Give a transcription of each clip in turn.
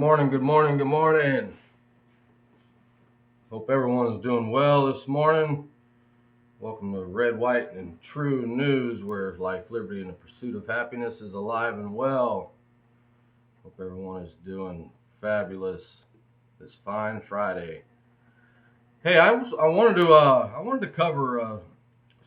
morning, good morning, good morning. Hope everyone is doing well this morning. Welcome to Red, White, and True News, where life, liberty, and the pursuit of happiness is alive and well. Hope everyone is doing fabulous this fine Friday. Hey, I wanted to cover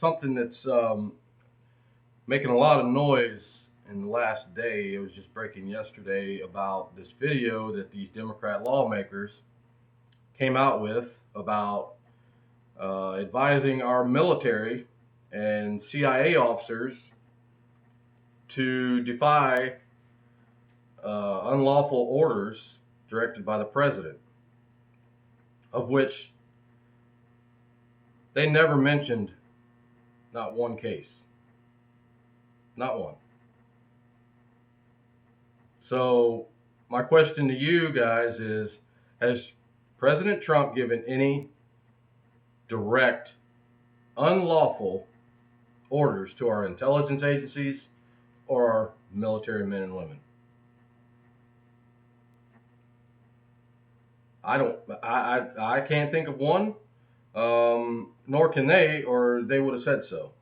something that's making a lot of noise in the last day. It was just breaking yesterday about this video that these Democrat lawmakers came out with about advising our military and CIA officers to defy unlawful orders directed by the president, of which they never mentioned not one case. Not one. So my question to you guys is, has President Trump given any direct, unlawful orders to our intelligence agencies or our military men and women? I can't think of one, nor can they, or they would have said so.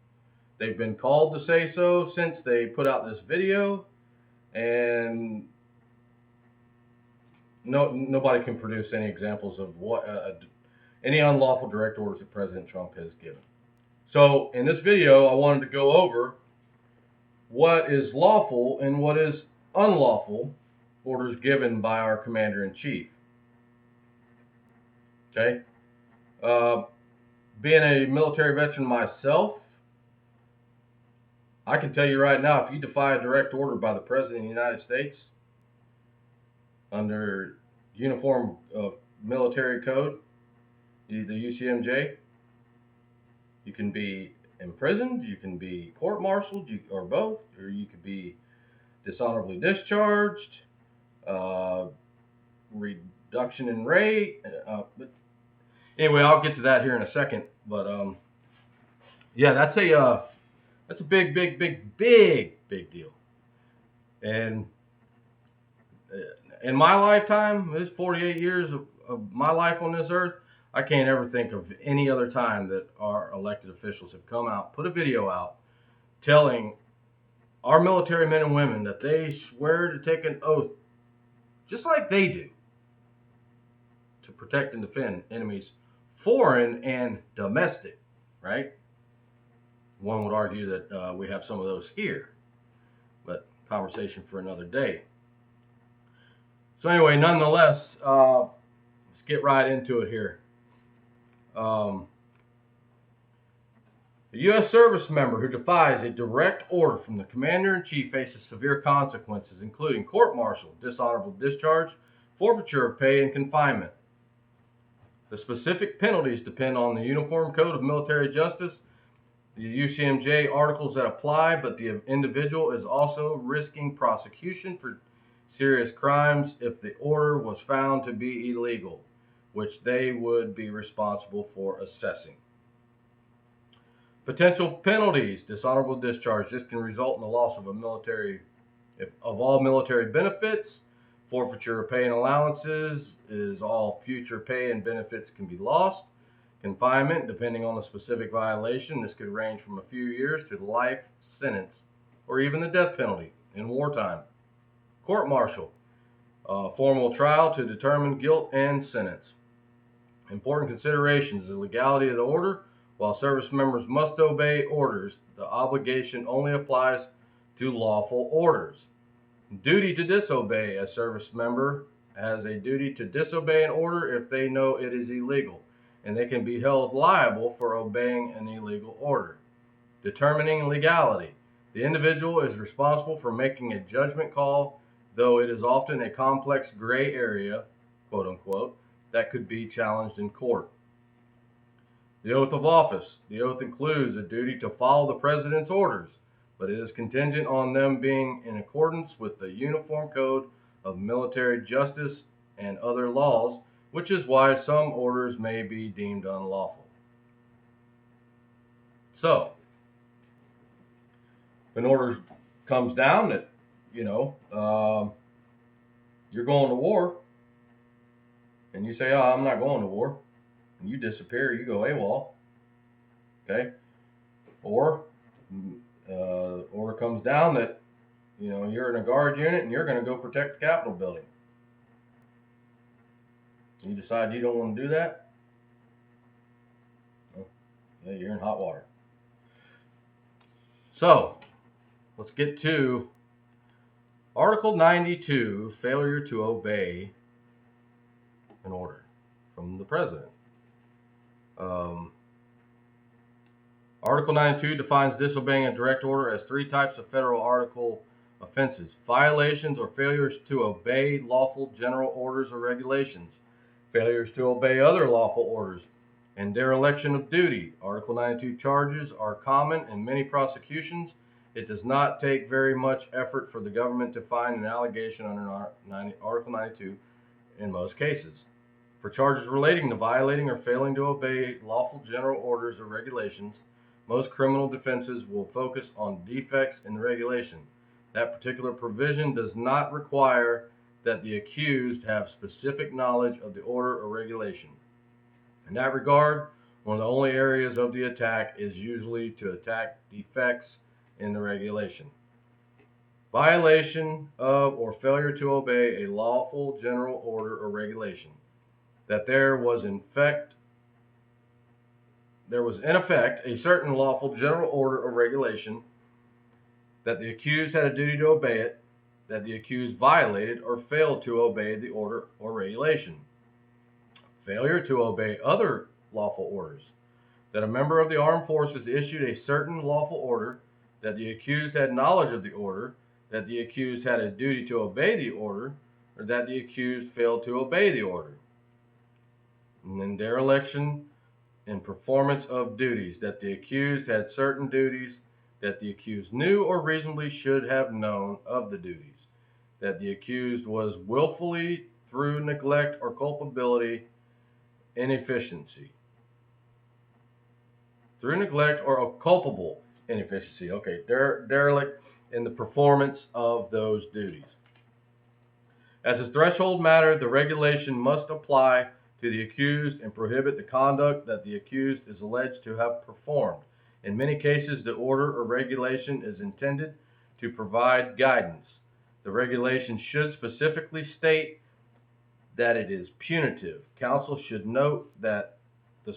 They've been called to say so since they put out this video, and nobody can produce any examples of what any unlawful direct orders that President Trump has given. So in this video, I wanted to go over what is lawful and what is unlawful orders given by our commander-in-chief. Okay? Being a military veteran myself, I can tell you right now, if you defy a direct order by the President of the United States under Uniform Military Code, the UCMJ, you can be imprisoned, you can be court-martialed, or both, or you could be dishonorably discharged, reduction in rate. But anyway, I'll get to that here in a second. But yeah, that's a big deal. And in my lifetime, this 48 years of my life on this earth, I can't ever think of any other time that our elected officials have come out, put a video out, telling our military men and women that they swear to take an oath, just like they do, to protect and defend enemies, foreign and domestic, right? One would argue that we have some of those here, but conversation for another day. So anyway, nonetheless, let's get right into it here. A U.S. service member who defies a direct order from the Commander-in-Chief faces severe consequences, including court-martial, dishonorable discharge, forfeiture of pay, and confinement. The specific penalties depend on the Uniform Code of Military Justice, the UCMJ articles that apply, but the individual is also risking prosecution for serious crimes if the order was found to be illegal, which they would be responsible for assessing. Potential penalties: dishonorable discharge. This can result in the loss of all military benefits. Forfeiture of pay and allowances is all future pay and benefits can be lost. Confinement, depending on the specific violation, this could range from a few years to life sentence, or even the death penalty in wartime. Court-martial, formal trial to determine guilt and sentence. Important considerations: the legality of the order. While service members must obey orders, the obligation only applies to lawful orders. Duty to disobey: a service member has a duty to disobey an order if they know it is illegal, and they can be held liable for obeying an illegal order. Determining legality: the individual is responsible for making a judgment call, though it is often a complex gray area, quote unquote, that could be challenged in court. The oath of office: the oath includes a duty to follow the president's orders, but it is contingent on them being in accordance with the Uniform Code of Military Justice and other laws, which is why some orders may be deemed unlawful. So, if an order comes down that, you're going to war, and you say, "Oh, I'm not going to war," and you disappear, you go AWOL, okay? Or order comes down that you're in a guard unit and you're going to go protect the Capitol building. You decide you don't want to do that, well, yeah, you're in hot water. So let's get to Article 92, failure to obey an order from the president. Article 92 defines disobeying a direct order as 3 types of federal article offenses: violations or failures to obey lawful general orders or regulations, failures to obey other lawful orders, and dereliction of duty. Article 92 charges are common in many prosecutions. It does not take very much effort for the government to find an allegation under Article 92 in most cases. For charges relating to violating or failing to obey lawful general orders or regulations, most criminal defenses will focus on defects in the regulation. That particular provision does not require that the accused have specific knowledge of the order or regulation. In that regard, one of the only areas of the attack is usually to attack defects in the regulation. Violation of or failure to obey a lawful general order or regulation. That there was in effect a certain lawful general order or regulation, that the accused had a duty to obey it, that the accused violated or failed to obey the order or regulation. Failure to obey other lawful orders, that a member of the armed forces issued a certain lawful order, that the accused had knowledge of the order, that the accused had a duty to obey the order, or that the accused failed to obey the order. And then dereliction in performance of duties, that the accused had certain duties, that the accused knew or reasonably should have known of the duties, that the accused was willfully, through neglect or culpability, inefficiency. Through neglect or a culpable inefficiency. Okay, derelict in the performance of those duties. As a threshold matter, the regulation must apply to the accused and prohibit the conduct that the accused is alleged to have performed. In many cases, the order or regulation is intended to provide guidance. The regulation should specifically state that it is punitive. Counsel should note that the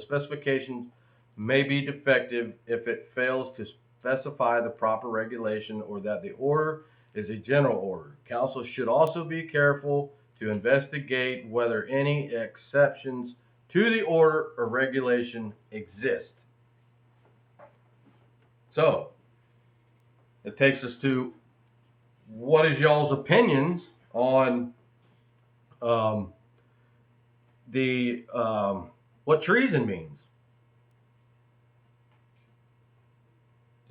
specifications may be defective if it fails to specify the proper regulation, or that the order is a general order. Counsel should also be careful to investigate whether any exceptions to the order or regulation exist. So, it takes us to, what is y'all's opinions on what treason means?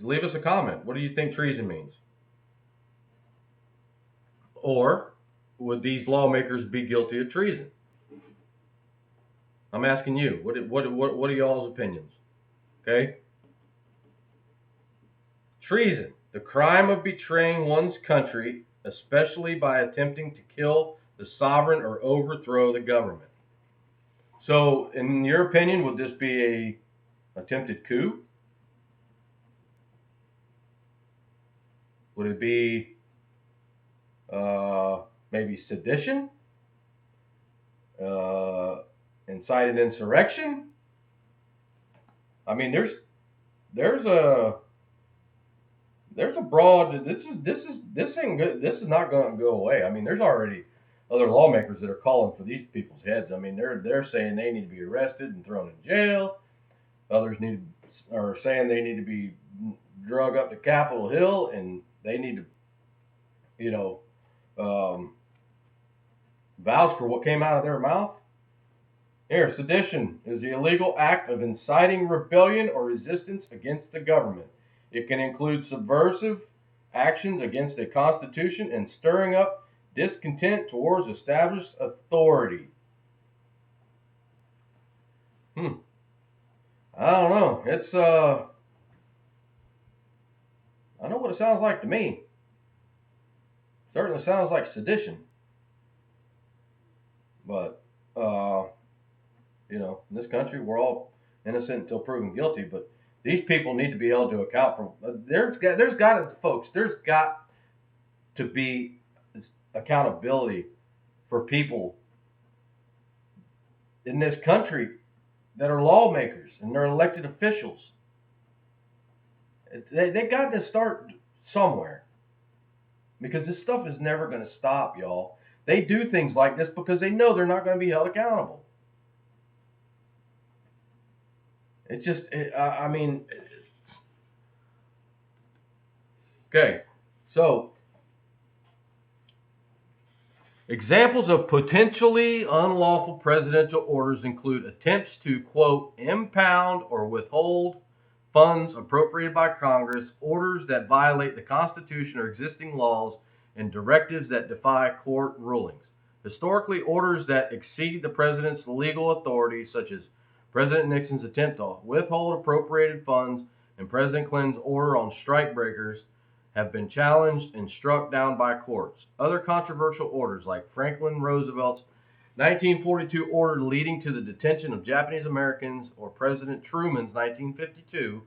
Leave us a comment. What do you think treason means? Or would these lawmakers be guilty of treason? I'm asking you. What are y'all's opinions? Okay. Treason, the crime of betraying one's country, especially by attempting to kill the sovereign or overthrow the government. So, in your opinion, would this be a attempted coup? Would it be maybe sedition? Incited insurrection? I mean, there's a broad. This ain't good. This is not going to go away. I mean, there's already other lawmakers that are calling for these people's heads. I mean, they're saying they need to be arrested and thrown in jail. Others are saying they need to be drug up to Capitol Hill and they need to, vouch for what came out of their mouth. Here, sedition is the illegal act of inciting rebellion or resistance against the government. It can include subversive actions against a constitution and stirring up discontent towards established authority. I don't know. It's I know what it sounds like to me. Certainly sounds like sedition. But you know, in this country, we're all innocent until proven guilty. But these people need to be held to account for. There's got to, folks. There's got to be accountability for people in this country that are lawmakers and they're elected officials. They got to start somewhere because this stuff is never going to stop, y'all. They do things like this because they know they're not going to be held accountable. It's just, I mean, okay. So, examples of potentially unlawful presidential orders include attempts to, quote, impound or withhold funds appropriated by Congress, orders that violate the Constitution or existing laws, and directives that defy court rulings. Historically, orders that exceed the president's legal authority, such as President Nixon's attempt to withhold appropriated funds and President Clinton's order on strikebreakers, have been challenged and struck down by courts. Other controversial orders, like Franklin Roosevelt's 1942 order leading to the detention of Japanese Americans, or President Truman's 1952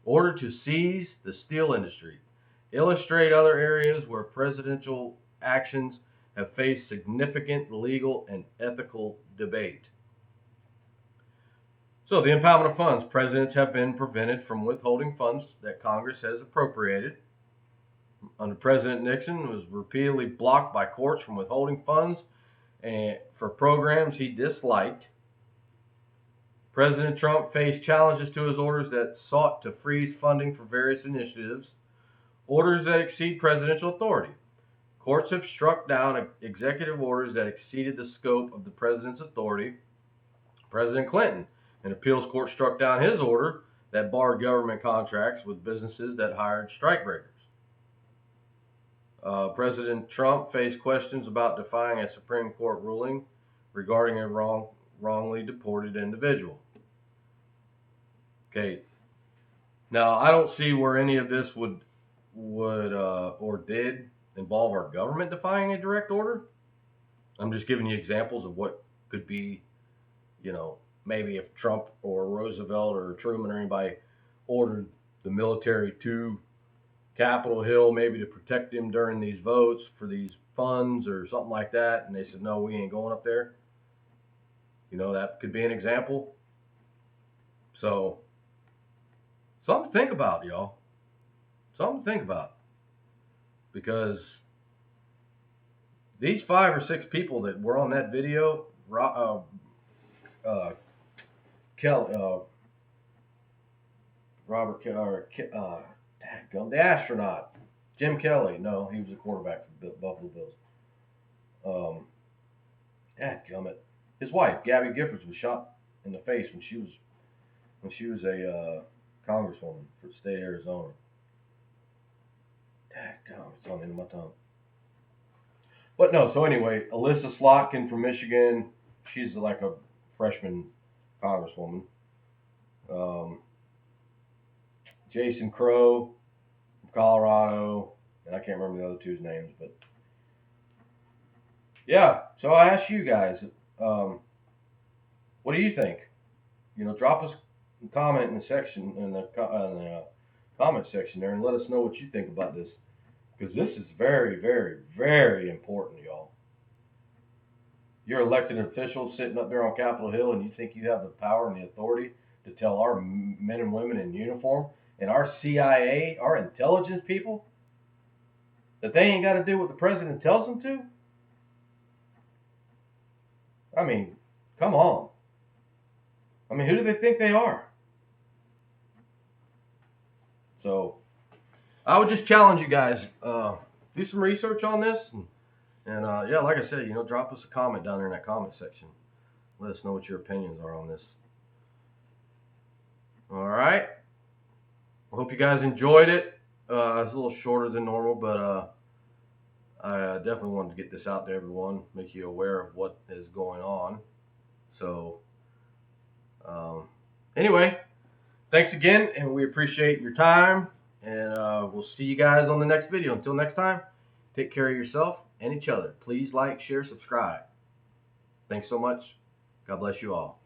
order to seize the steel industry, illustrate other areas where presidential actions have faced significant legal and ethical debate. So, the impoundment of funds. Presidents have been prevented from withholding funds that Congress has appropriated. Under President Nixon, was repeatedly blocked by courts from withholding funds and for programs he disliked. President Trump faced challenges to his orders that sought to freeze funding for various initiatives, orders that exceed presidential authority. Courts have struck down executive orders that exceeded the scope of the president's authority. President Clinton, an appeals court, struck down his order that barred government contracts with businesses that hired strikebreakers. President Trump faced questions about defying a Supreme Court ruling regarding a wrongly deported individual. Okay. Now, I don't see where any of this would or did involve our government defying a direct order. I'm just giving you examples of what could be, you know, maybe if Trump or Roosevelt or Truman or anybody ordered the military to Capitol Hill, maybe to protect him during these votes for these funds or something like that, and they said, no, we ain't going up there. You know, that could be an example. So, something to think about, y'all. Something to think about. Because these 5 or 6 people that were on that video, Robert Kelly, the astronaut, Jim Kelly. No, he was a quarterback for the Buffalo Bills. Dadgummit. His wife, Gabby Giffords, was shot in the face when she was a congresswoman for the state of Arizona. Dadgummit, it's on the end of my tongue. But no, so anyway, Alyssa Slotkin from Michigan, she's like a freshman congresswoman. Jason Crow from Colorado, and I can't remember the other two's names, but yeah. So I asked you guys, what do you think? You know, drop us a comment in the section in the comment section there, and let us know what you think about this, because this is very, very, very important, y'all. You're elected officials sitting up there on Capitol Hill, and you think you have the power and the authority to tell our men and women in uniform and our CIA, our intelligence people, that they ain't got to do what the president tells them to? I mean, come on. I mean, who do they think they are? So, I would just challenge you guys, do some research on this, and yeah, like I said, you know, drop us a comment down there in that comment section. Let us know what your opinions are on this. All right. I hope you guys enjoyed it. It's a little shorter than normal, but I definitely wanted to get this out to everyone, make you aware of what is going on. So, anyway, thanks again, and we appreciate your time, and we'll see you guys on the next video. Until next time, take care of yourself and each other. Please like, share, subscribe. Thanks so much. God bless you all.